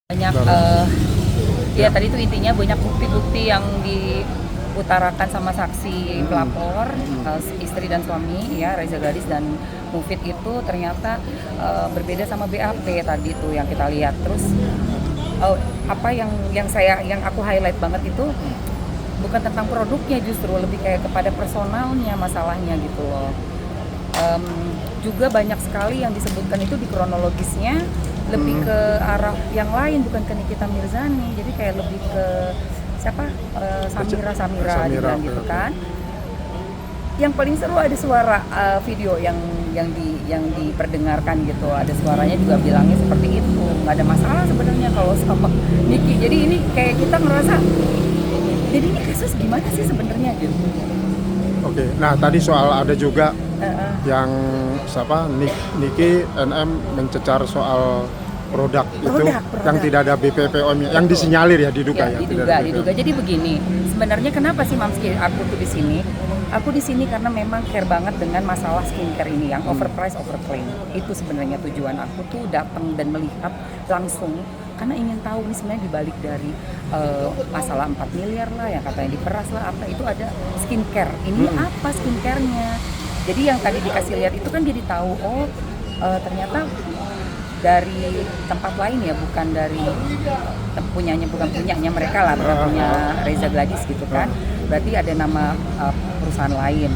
Banyak ya tadi itu intinya banyak bukti-bukti yang diutarakan sama saksi pelapor, istri dan suami ya, Reza Gladys dan Mufid itu ternyata berbeda sama BAP tadi tuh yang kita lihat. Terus apa yang aku highlight banget itu bukan tentang produknya, justru lebih kayak kepada personalnya masalahnya gitu loh. Juga banyak sekali yang disebutkan itu di kronologisnya lebih ke arah yang lain, bukan ke Nikita Mirzani, jadi kayak lebih ke siapa, Samira gitu kan. Yang paling seru ada suara video yang diperdengarkan gitu, ada suaranya juga bilangnya seperti itu, nggak ada masalah sebenarnya kalau sama Niki. Jadi ini kayak kita ngerasa, jadi ini kasus gimana sih sebenarnya gitu. Oke, nah tadi soal ada juga yang siapa Niki NM mencecar soal produk itu yang tidak ada BPOM-nya, yang disinyalir ya diduga. Diduga. Jadi begini, sebenarnya kenapa sih Mamski aku tuh di sini? Aku di sini karena memang care banget dengan masalah skincare ini yang overprice, overclaim. Itu sebenarnya tujuan aku tuh datang dan melihat langsung karena ingin tahu nih sebenarnya dibalik dari masalah 4 miliar lah yang katanya diperas lah apa itu ada skincare. Ini apa skincarenya? Jadi yang tadi dikasih lihat itu kan jadi tahu ternyata dari tempat lain ya, bukan dari bukan punyanya mereka lah, bukan punya Reza Gladys gitu kan. Berarti ada nama perusahaan lain.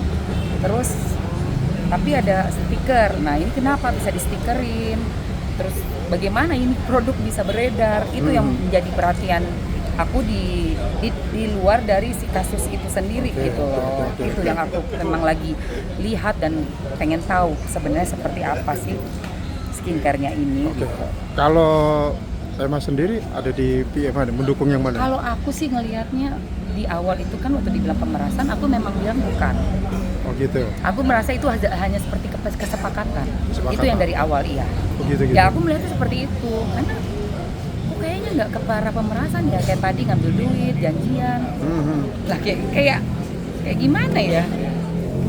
Terus tapi ada stiker. Nah, ini kenapa bisa di stikerin? Terus bagaimana ini produk bisa beredar? Itu yang menjadi perhatian aku di luar dari si kasus itu sendiri gitu loh. Itu yang aku memang lagi lihat dan pengen tahu sebenarnya seperti apa sih skincare-nya ini. Gitu. Kalau Emma sendiri ada di PM mana? Mendukung yang mana? Kalau aku sih ngelihatnya di awal itu kan waktu dibilang pemerasan, aku memang bilang bukan. Oh gitu. Aku merasa itu hanya seperti kesepakatan. Itu yang dari awal iya. Oh, gitu. Ya aku melihatnya seperti itu karena kayaknya nggak ke arah pemerasan ya, kayak tadi ngambil duit, janjian. Lah kayak gimana ya?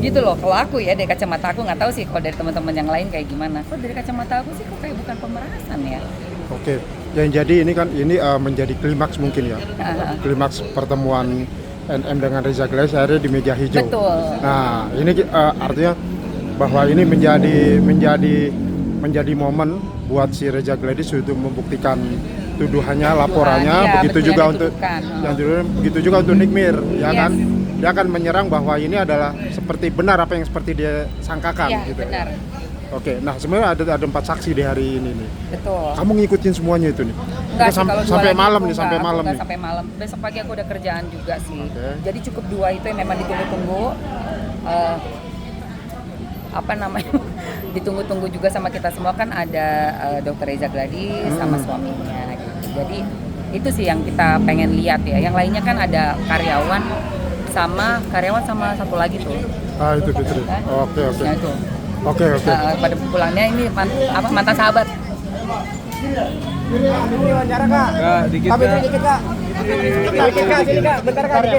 Gitu loh, kalau aku ya dari kacamata aku, nggak tahu sih kalau dari teman-teman yang lain kayak gimana. Kok dari kacamata aku sih kok kayak bukan pemerasan ya. Oke, yang jadi ini kan menjadi klimaks mungkin ya. Klimaks pertemuan NM dengan Reza Gladys akhirnya di meja hijau. Betul. Nah, ini artinya bahwa ini menjadi momen buat si Reza Gladys untuk membuktikan tuduhannya, laporannya, begitu juga untuk Nick Mir, ya kan? Dia akan menyerang bahwa ini adalah seperti benar apa yang seperti dia sangkakan gitu. Benar. Oke, nah sebenarnya ada 4 saksi di hari ini nih. Betul. Kamu ngikutin semuanya itu nih? Enggak sih, kalau sampai malam nih, sampai malam. Besok pagi aku udah kerjaan juga sih. Okay. Jadi cukup 2 itu yang memang ditunggu-tunggu. Ditunggu-tunggu juga sama kita semua kan ada Dr. Reza Gladys sama suaminya gitu. Jadi itu sih yang kita pengen lihat ya. Yang lainnya kan ada karyawan sama satu lagi tuh. Itu Fitri. Oke. Nah, itu. Oke. Pada pulangnya ini mantan sahabat. Ini wawancara Kak. Dikit Kak. Sini Kak, bentar Kak. Mana.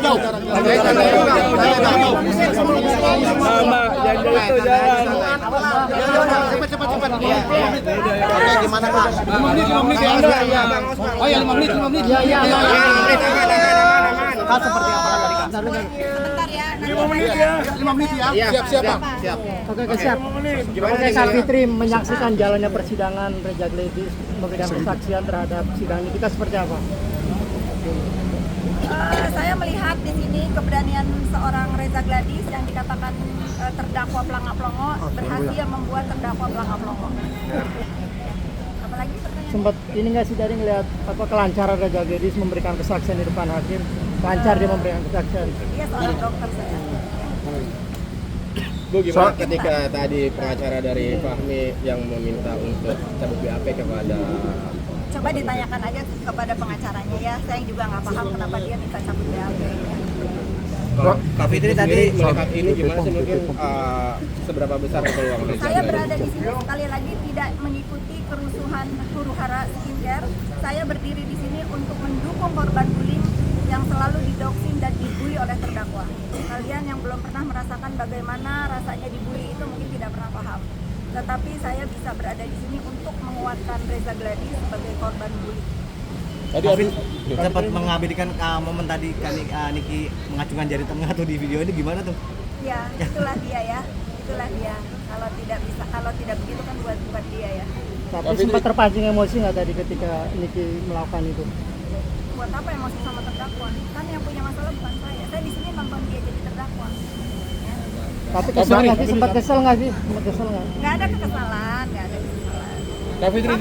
Jauh. Mbak, jangan itu jangan. Cepat. Oke, gimana Kak? 5 menit ya. Oh ya 5 menit. Iya. Kak seperti apa tadi Kak? Sebentar ya. 5 menit ya. Siap. Siap. Oke, siap. Oke, Kak Fitri menyaksikan jalannya persidangan Reza Gladys memberikan kesaksian terhadap sidang ini, kita seperti apa? Saya melihat di sini keberanian seorang Reza Gladys yang dikatakan terdakwa pelangak-pelongo berhasil membuat terdakwa pelangak-pelongo. Apalagi pertanyaan? Sempat ini nggak sih dari ngelihat kelancaran Reza Gladys memberikan kesaksian di depan hakim? Lancar dia memberikan kesaksian. Iya, seorang dokter saya. Bu, gimana ketika tadi pengacara dari Fahmi yang meminta untuk cabut BAP kepada... Coba ditanyakan aja kepada pengacaranya ya. Saya juga nggak paham kenapa dia minta cabut BAP. Kak Fitri tadi melihat ini gimana sih, mungkin seberapa besar peluang? Saya berada di sini sekali lagi tidak mengikuti kerusuhan huru-hara skincare. Saya berdiri di sini untuk mendukung korban bullying yang selalu didoxing dan dibully oleh terdakwa. Kalian yang belum pernah merasakan bagaimana rasanya dibully itu mungkin tidak pernah paham. Tetapi saya bisa berada di sini untuk menguatkan menyatakan Reza Gladys sebagai korban bully. Tadi sempat mengabadikan momen tadi Niki mengacungkan jari tengah tuh di video ini, gimana tuh? Ya, itulah dia ya. Itulah dia. Kalau tidak begitu kan buat dia ya. Tapi sempat terpancing emosi nggak tadi ketika Niki melakukan itu? Buat apa emosi sama terdakwa? Kan yang punya masalah bukan saya. Saya di sini nonton dia jadi terdakwa. Ya. Tapi kesel nggak sih? Sempat kesel nggak sih? Nggak ada kekesalan, nggak ada kekesalan. Kak Fitri,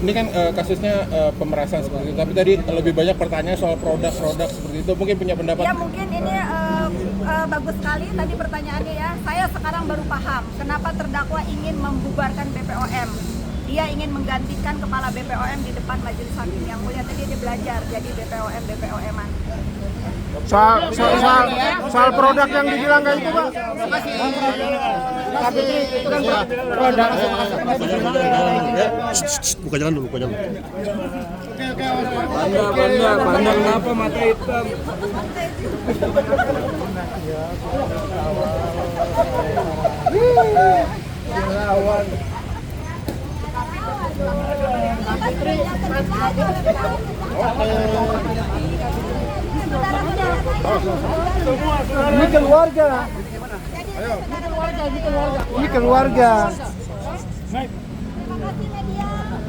ini kan kasusnya pemerasan seperti itu, tapi tadi lebih banyak pertanyaan soal produk-produk seperti itu, mungkin punya pendapat? Ya mungkin ini bagus sekali tadi pertanyaannya ya. Saya sekarang baru paham kenapa terdakwa ingin membubarkan BPOM. Dia ingin menggantikan kepala BPOM di depan majelis hakim yang mulia. Tadi dia belajar jadi BPOM-an. Soal produk yang dibilang kayak itu, Pak. Tapi itu kan produk. Buka jalan dulu, buka jalan. Pandang kenapa mata hitam? Ini keluarga. Ini keluarga.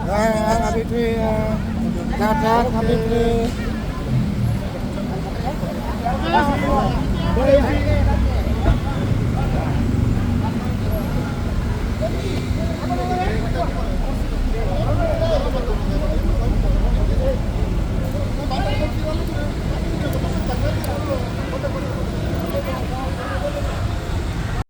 Habibie, dadah Habibie.